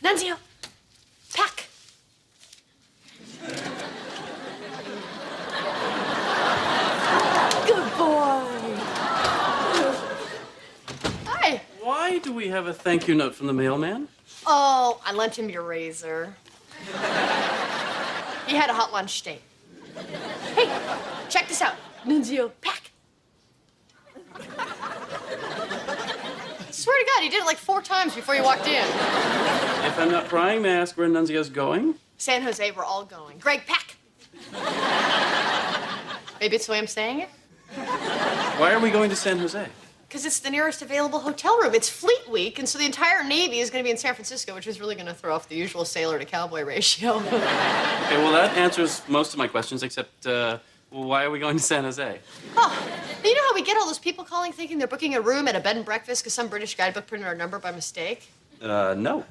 Nunzio, pack. Good boy. Hi. Why do we have a thank you note from the mailman? Oh, I lent him your razor. He had a hot lunch date. Hey, check this out. Nunzio, pack. Swear to God, he did it like 4 times before you walked in. If I'm not prying, may I ask where Nunzio's going? San Jose, we're all going. Greg, pack. Maybe it's the way I'm saying it? Why are we going to San Jose? Because it's the nearest available hotel room. It's Fleet Week, and so the entire Navy is going to be in San Francisco, which is really going to throw off the usual sailor to cowboy ratio. Okay, well, that answers most of my questions, except, why are we going to San Jose? Oh, you know how we get all those people calling thinking they're booking a room at a bed and breakfast because some British guidebook printed our number by mistake? No.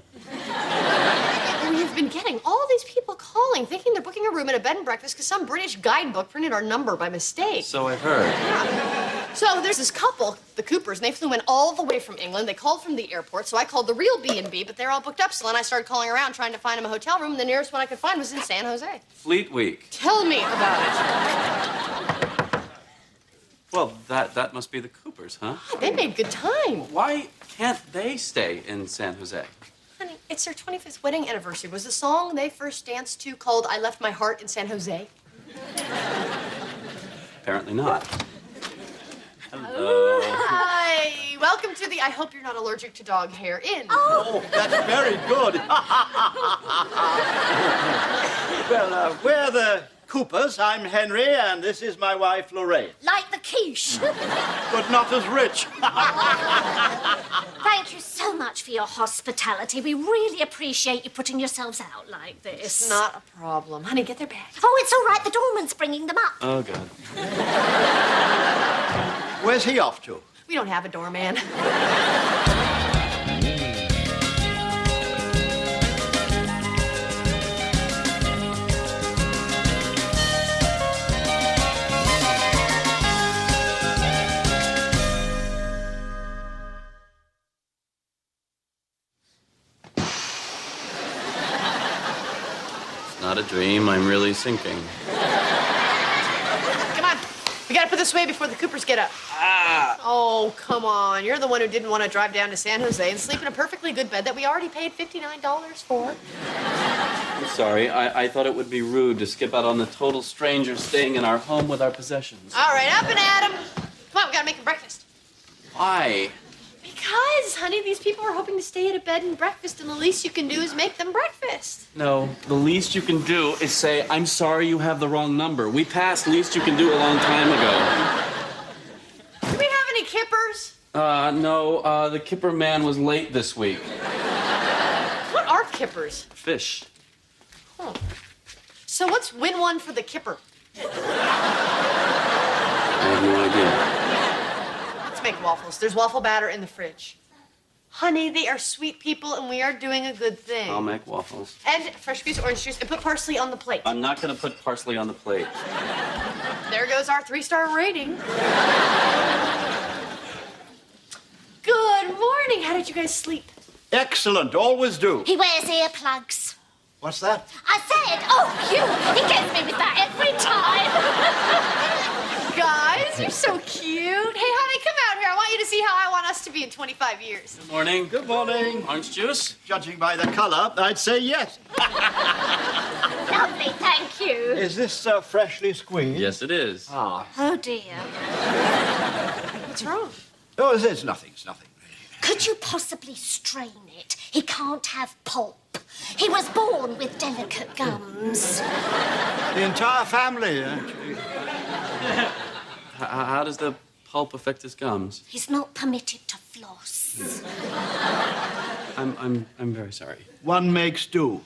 We've been getting all these people calling thinking they're booking a room at a bed and breakfast because some British guidebook printed our number by mistake. So I've heard. Yeah. So there's this couple, the Coopers, and they flew in all the way from England. They called from the airport, so I called the real B&B, but they're all booked up still, and I started calling around trying to find them a hotel room, and the nearest one I could find was in San Jose. Fleet Week. Tell me about it. Well, that must be the Coopers, huh? They made good time. Why can't they stay in San Jose? Honey, it's their 25th wedding anniversary. Was the song they first danced to called I Left My Heart in San Jose? Apparently not. Hello. Hi. Welcome to the I Hope You're Not Allergic to Dog Hair Inn. Oh, that's very good. Well, we're the Coopers. I'm Henry, and this is my wife, Lorraine. Like the quiche. But not as rich. Thank you so much for your hospitality. We really appreciate you putting yourselves out like this. It's not a problem. Honey, get their bags. Oh, it's all right. The doorman's bringing them up. Oh, God. Where's he off to? We don't have a doorman. Not a dream. I'm really sinking. Come on. We gotta put this away before the Coopers get up. Ah. Oh, come on. You're the one who didn't want to drive down to San Jose and sleep in a perfectly good bed that we already paid $59 for. I'm sorry. I thought it would be rude to skip out on the total stranger staying in our home with our possessions. All right, up and at 'em. Come on, we gotta make them breakfast. Why? Because, honey, these people are hoping to stay at a bed and breakfast, and the least you can do is make them breakfast. No, the least you can do is say, I'm sorry you have the wrong number. We passed least you can do a long time ago. Do we have any kippers? No, the kipper man was late this week. What are kippers? Fish. Huh. So what's win one for the kipper? I have no idea. Let's make waffles. There's waffle batter in the fridge. Honey, they are sweet people, and we are doing a good thing. I'll make waffles. And fresh squeezed orange juice, and put parsley on the plate. I'm not going to put parsley on the plate. There goes our 3-star rating. Good morning. How did you guys sleep? Excellent. Always do. He wears earplugs. What's that? I said, oh, you. He gets me with that every time. Guys, you're so cute. Hey, honey, come out here. I want you to see how I want us to be in 25 years. Good morning. Good morning. Orange juice? Judging by the color, I'd say yes. Lovely, thank you. Is this freshly squeezed? Yes, it is. Ah. Oh, dear. What's wrong? Oh, it's nothing. It's nothing. Could you possibly strain it? He can't have pulp. He was born with delicate gums. The entire family, actually. How does the pulp affect his gums? He's not permitted to floss. I'm very sorry. One makes do.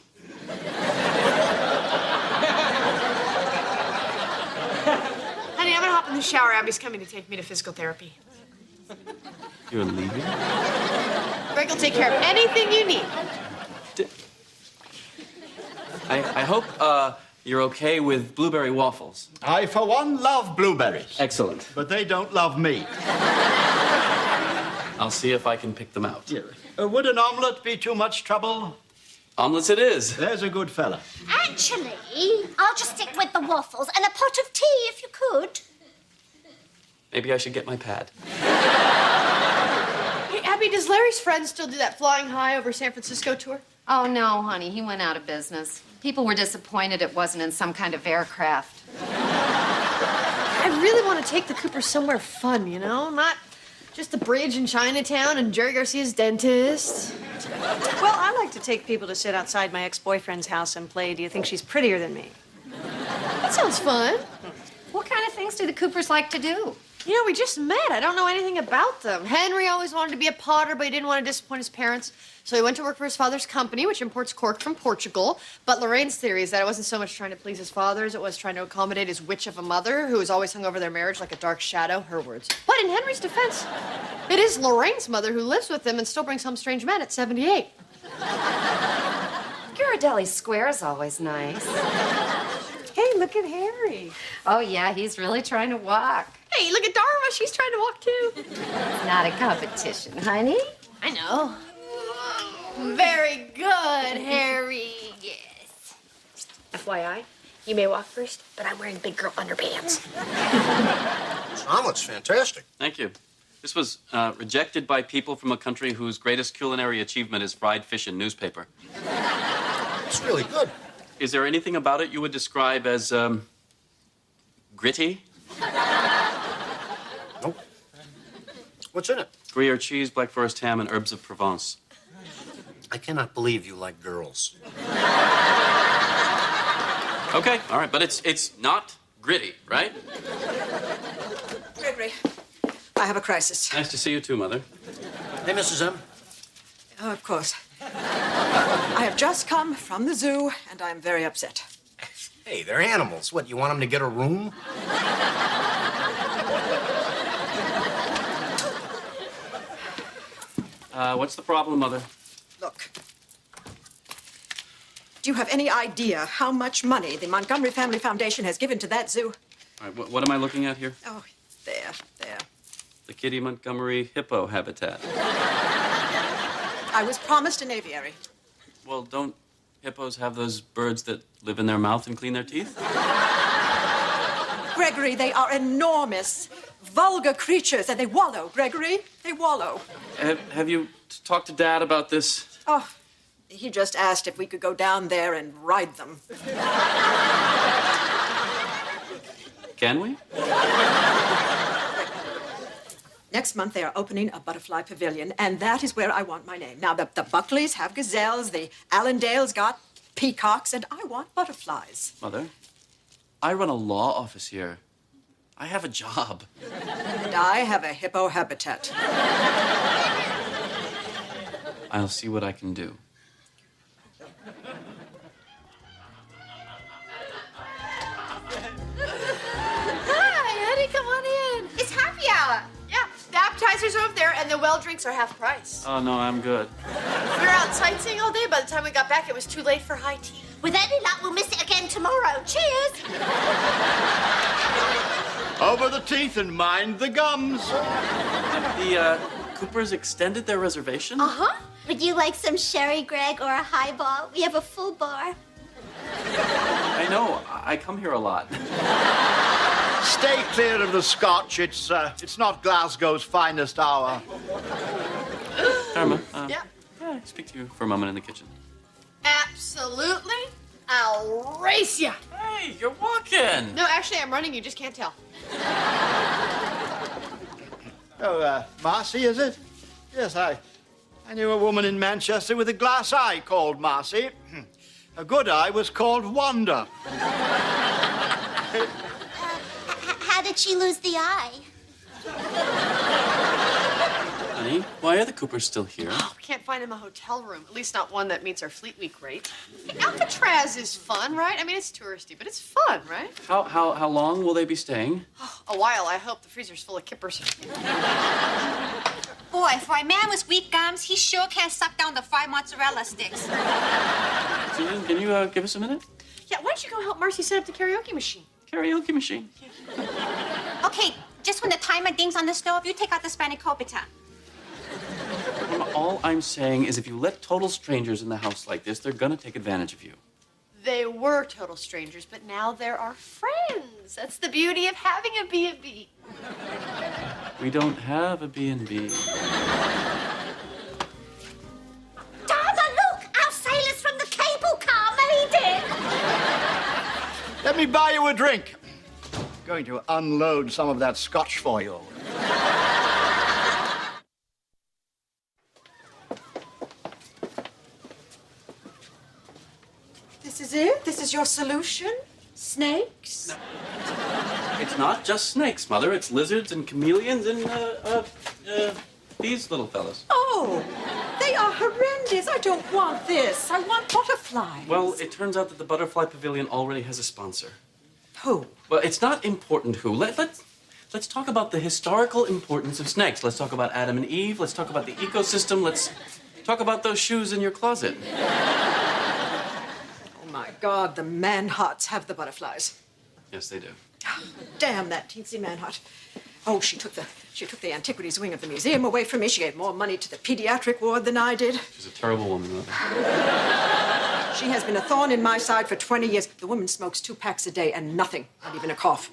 Honey, I'm gonna hop in the shower. Abby's coming to take me to physical therapy. You're leaving? Greg will take care of anything you need. I hope you're okay with blueberry waffles. I, for one, love blueberries. Excellent. But they don't love me. I'll see if I can pick them out. Yeah. Would an omelet be too much trouble? Omelets it is. There's a good fella. Actually, I'll just stick with the waffles and a pot of tea if you could. Maybe I should get my pad. Hey, Abby, does Larry's friend still do that flying high over San Francisco tour? Oh, no, honey. He went out of business. People were disappointed it wasn't in some kind of aircraft. I really want to take the Coopers somewhere fun, you know? Not just the bridge in Chinatown and Jerry Garcia's dentist. Well, I like to take people to sit outside my ex-boyfriend's house and play Do You Think She's Prettier Than Me? That sounds fun. What kind of things do the Coopers like to do? You know, we just met. I don't know anything about them. Henry always wanted to be a potter, but he didn't want to disappoint his parents. So he went to work for his father's company, which imports cork from Portugal. But Lorraine's theory is that it wasn't so much trying to please his father as it was trying to accommodate his witch of a mother who was always hung over their marriage like a dark shadow, her words. But in Henry's defense, it is Lorraine's mother who lives with him and still brings home strange men at 78. Ghirardelli Square is always nice. Hey, look at Harry. Oh, yeah, he's really trying to walk. Hey, look at Dharma. She's trying to walk, too. It's not a competition, honey. I know. Very good, Harry. Yes. FYI, you may walk first, but I'm wearing big girl underpants. This omelet's fantastic. Thank you. This was rejected by people from a country whose greatest culinary achievement is fried fish in newspaper. It's really good. Is there anything about it you would describe as gritty? Nope. What's in it? Gruyere cheese, black forest ham, and herbs of Provence. I cannot believe you like girls. Okay, all right, but it's not gritty, right? Gregory, I have a crisis. Nice to see you too, Mother. Hey, Mrs. M. Oh, of course. I have just come from the zoo, and I'm very upset. Hey, they're animals. What, you want them to get a room? What's the problem, Mother? Look. Do you have any idea how much money the Montgomery Family Foundation has given to that zoo? All right, what am I looking at here? Oh, there. The Kitty Montgomery hippo habitat. I was promised an aviary. Well, don't hippos have those birds that live in their mouth and clean their teeth? Gregory, they are enormous, vulgar creatures, and they wallow, Gregory. They wallow. Have you talked to Dad about this? Oh, he just asked if we could go down there and ride them. Can we? Next month, they are opening a butterfly pavilion, and that is where I want my name. Now, the Buckleys have gazelles, the Allendales got peacocks, and I want butterflies. Mother, I run a law office here. I have a job. And I have a hippo habitat. I'll see what I can do. Hi, honey, come on in. It's happy hour. Yeah, the appetizers are over there, and the well drinks are half price. Oh, no, I'm good. We were out sightseeing all day. By the time we got back, it was too late for high tea. With any luck, we'll miss it again tomorrow. Cheers! Over the teeth and mind the gums. The Coopers extended their reservation? Uh-huh. Would you like some sherry, Greg, or a highball? We have a full bar. I know. I come here a lot. Stay clear of the scotch. It's not Glasgow's finest hour. Dharma, Yeah. can I speak to you for a moment in the kitchen? Absolutely. I'll race you. Hey, you're walking. No, actually, I'm running. You just can't tell. Oh, Marcy, is it? Yes, I knew a woman in Manchester with a glass eye called Marcy. A good eye was called Wanda. How did she lose the eye? Honey, why are the Coopers still here? Oh, we can't find him a hotel room. At least not one that meets our Fleet Week rate. Alcatraz is fun, right? I mean, it's touristy, but it's fun, right? How long will they be staying? Oh, a while, I hope. The freezer's full of kippers. Boy, for a man with weak gums, he sure can't suck down the fried mozzarella sticks. Susan, can you give us a minute? Yeah, why don't you go help Marcy set up the karaoke machine? Karaoke machine. Okay, just when the timer dings on the stove, you take out the spanakopita. all I'm saying is if you let total strangers in the house like this, they're gonna take advantage of you. They were total strangers, but now they're our friends. That's the beauty of having a B&B. We don't have a B&B. Dharma, look! Our sailors from the cable car made it! Let me buy you a drink. Going to unload some of that scotch for you. This is it? This is your solution? Snakes? It's not just snakes, Mother. It's lizards and chameleons and, these little fellas. Oh, they are horrendous. I don't want this. I want butterflies. Well, it turns out that the Butterfly Pavilion already has a sponsor. Who? Well, it's not important who. Let's talk about the historical importance of snakes. Let's talk about Adam and Eve. Let's talk about the ecosystem. Let's talk about those shoes in your closet. Oh, my God, the man-huts have the butterflies. Yes, they do. Damn that teensy man-hut. Oh, she took the antiquities wing of the museum away from me. She gave more money to the pediatric ward than I did. She's a terrible woman, Mother. She has been a thorn in my side for 20 years. The woman smokes 2 packs a day and nothing, not even a cough.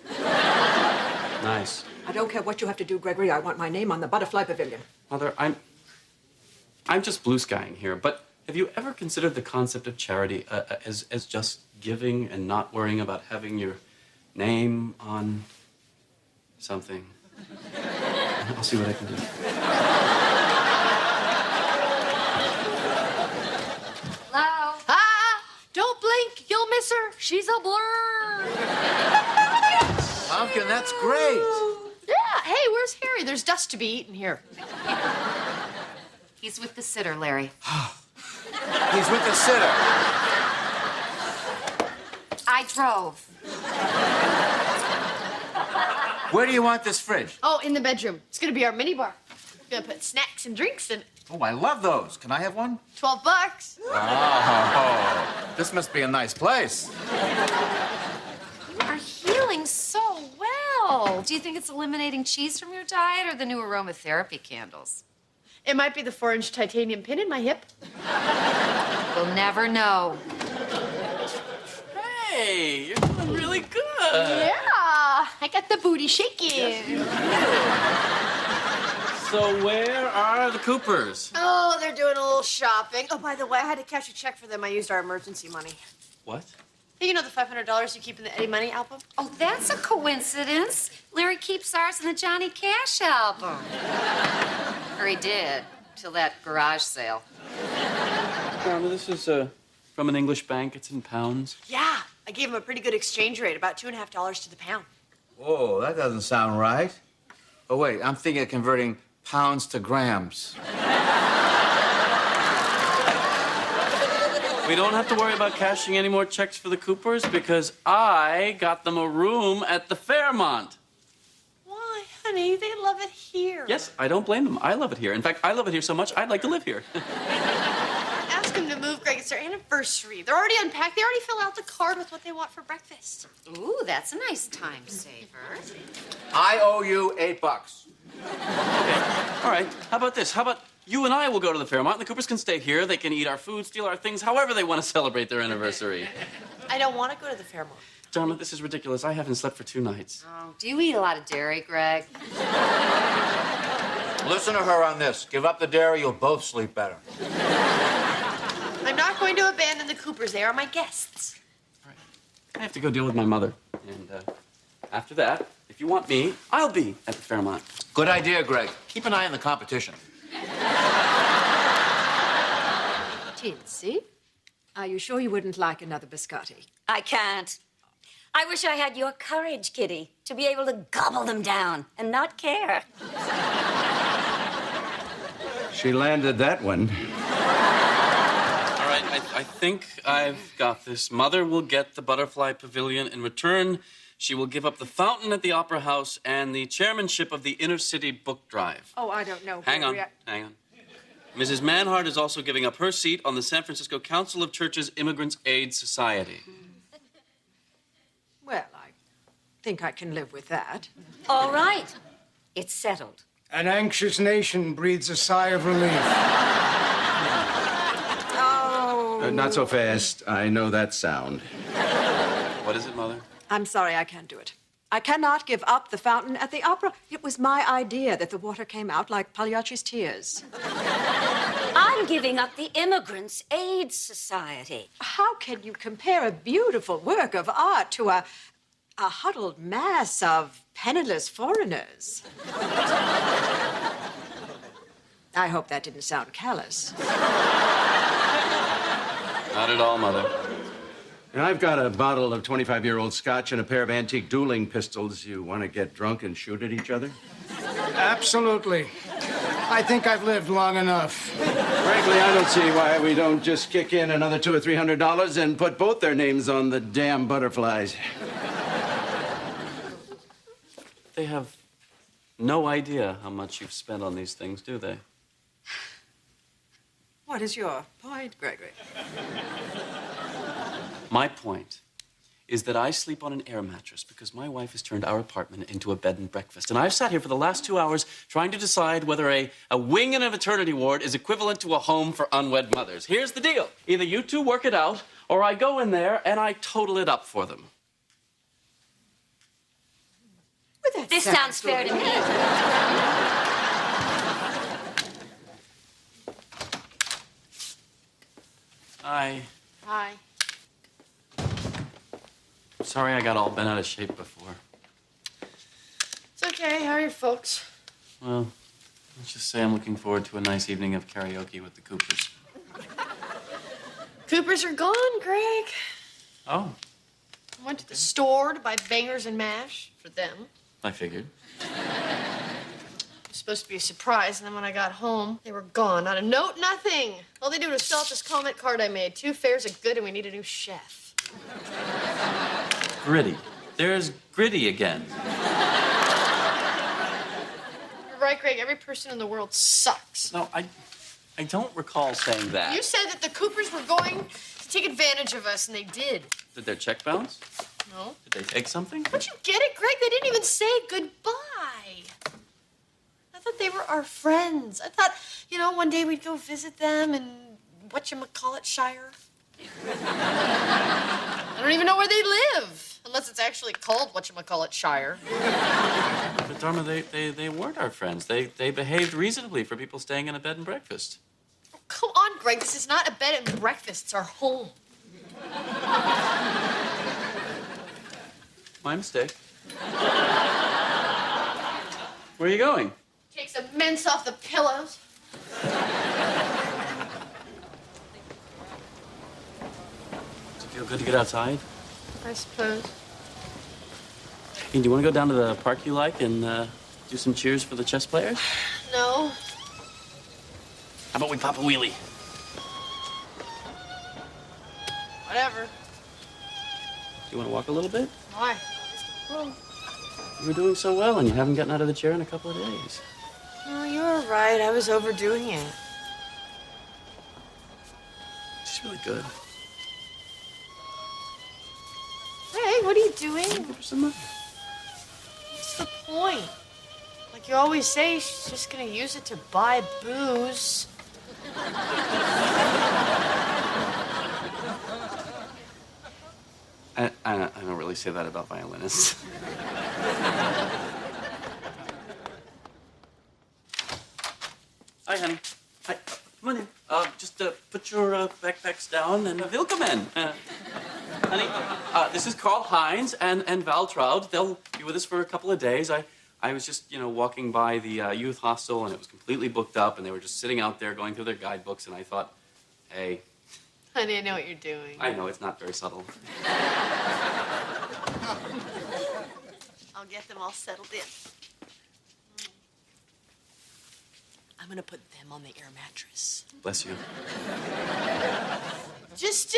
Nice. I don't care what you have to do, Gregory. I want my name on the Butterfly Pavilion. Mother, I'm just blue skying here, but have you ever considered the concept of charity as just giving and not worrying about having your name on something? I'll see what I can do. Hello? Ah! Don't blink. You'll miss her. She's a blur. Pumpkin, that's great. Yeah. Hey, where's Harry? There's dust to be eaten here. He's with the sitter, Larry. He's with the sitter. I drove. Where do you want this fridge? Oh, in the bedroom. It's gonna be our mini bar. We're gonna put snacks and drinks in it. Oh, I love those. Can I have one? $12. Oh, this must be a nice place. You are healing so well. Do you think it's eliminating cheese from your diet or the new aromatherapy candles? It might be the 4-inch titanium pin in my hip. We'll never know. Hey, you're doing really good. Yeah, I got the booty shaking. So where are the Coopers? Oh, they're doing a little shopping. Oh, by the way, I had to cash a check for them. I used our emergency money. What? Hey, you know the $500 you keep in the Eddie Money album? Oh, that's a coincidence. Larry keeps ours in the Johnny Cash album. Or he did, till that garage sale. Grandma, this is from an English bank. It's in pounds. Yeah, I gave him a pretty good exchange rate, about $2.50 to the pound. Whoa, that doesn't sound right. Oh, wait, I'm thinking of converting pounds to grams. We don't have to worry about cashing any more checks for the Coopers because I got them a room at the Fairmont. Why, honey? They love it here. Yes, I don't blame them. I love it here. In fact, I love it here so much, I'd like to live here. Ask them to move, Greg. It's their anniversary. They're already unpacked. They already filled out the card with what they want for breakfast. Ooh, that's a nice time saver. I owe you $8. All right, how about this? How about you and I will go to the Fairmont, and the Coopers can stay here. They can eat our food, steal our things, however they want to celebrate their anniversary. I don't want to go to the Fairmont. Dharma, this is ridiculous. I haven't slept for 2 nights. Oh, do you eat a lot of dairy, Greg? Listen to her on this. Give up the dairy, you'll both sleep better. I'm not going to abandon the Coopers. They are my guests. All right. I have to go deal with my mother. And after that, if you want me, I'll be at the Fairmont. Good idea, Greg. Keep an eye on the competition. Tinsy, are you sure you wouldn't like another biscotti? I can't. I wish I had your courage, Kitty, to be able to gobble them down and not care. She landed that one. All right, I think I've got this. Mother will get the Butterfly Pavilion. In return, she will give up the fountain at the Opera House and the chairmanship of the Inner City Book Drive. Oh, I don't know. Hang on, Gregory. hang on. Mrs. Manhart is also giving up her seat on the San Francisco Council of Churches Immigrants Aid Society. Well, I think I can live with that. All right. It's settled. An anxious nation breathes a sigh of relief. Not so fast. I know that sound. What is it, Mother? I'm sorry, I can't do it. I cannot give up the fountain at the opera. It was my idea that the water came out like Pagliacci's tears. I'm giving up the Immigrants' Aid Society. How can you compare a beautiful work of art to a huddled mass of penniless foreigners? I hope that didn't sound callous. Not at all, Mother. And I've got a bottle of 25-year-old scotch and a pair of antique dueling pistols. You want to get drunk and shoot at each other? Absolutely. I think I've lived long enough. Frankly, I don't see why we don't just kick in another $200 or $300 and put both their names on the damn butterflies. They have no idea how much you've spent on these things, do they? What is your point, Gregory? My point is that I sleep on an air mattress because my wife has turned our apartment into a bed and breakfast. And I've sat here for the last 2 hours trying to decide whether a wing in a maternity ward is equivalent to a home for unwed mothers. Here's the deal. Either you two work it out, or I go in there and I total it up for them. This sounds fair to me. Hi. Sorry I got all bent out of shape before. It's okay. How are your folks? Well, let's just say I'm looking forward to a nice evening of karaoke with the Coopers. Coopers are gone, Greg. Oh, I went to the store to buy bangers and mash for them. I figured. It was supposed to be a surprise, and then when I got home, they were gone. Not a note, nothing. All they did was fill out this comment card I made. 2 fares are good, and we need a new chef. Gritty. There's Gritty again. You're right, Greg. Every person in the world sucks. No, I don't recall saying that. You said that the Coopers were going to take advantage of us, and they did. Did their check bounce? No. Did they take something? Don't you get it, Greg? They didn't even say goodbye. I thought they were our friends. I thought, one day we'd go visit them in whatchamacallitshire. I don't even know where they live, unless it's actually called whatchamacallitshire. But Dharma, they weren't our friends. They behaved reasonably for people staying in a bed and breakfast. Oh, come on, Greg. This is not a bed and breakfast. It's our home. My mistake. Where are you going? Take some mints off the pillows. Does it feel good to get outside? I suppose. Hey, do you want to go down to the park you like and do some cheers for the chess players? No. How about we pop a wheelie? Whatever. Do you want to walk a little bit? Why? Well, You were doing so well, and you haven't gotten out of the chair in a couple of days. no, you were right. I was overdoing it. She's really good. Hey, what are you doing? Give her some money. What's the point? Like you always say, she's just gonna use it to buy booze. I don't really say that about violinists. Hi, honey. Hi. Come on in. Just put your backpacks down and they'll come in. Honey, this is Carl Hines and Val Trout. They'll be with us for a couple of days. I was just, walking by the youth hostel and it was completely booked up and they were just sitting out there going through their guidebooks and I thought, hey. Honey, I know what you're doing. I know, it's not very subtle. I'll get them all settled in. I'm gonna put them on the air mattress. Bless you. Just,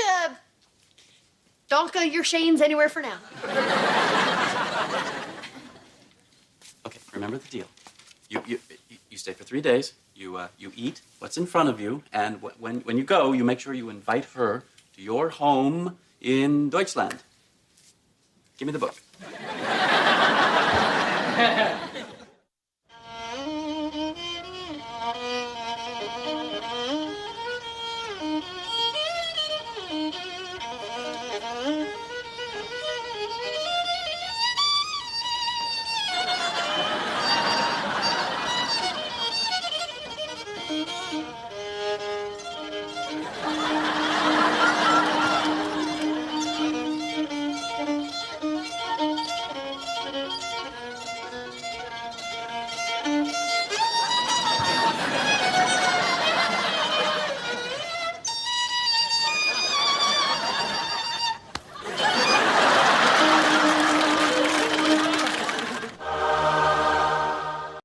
don't go your Shanes anywhere for now. Okay, remember the deal. You stay for 3 days. You eat what's in front of you, and when you go, you make sure you invite her to your home in Deutschland. Give me the book.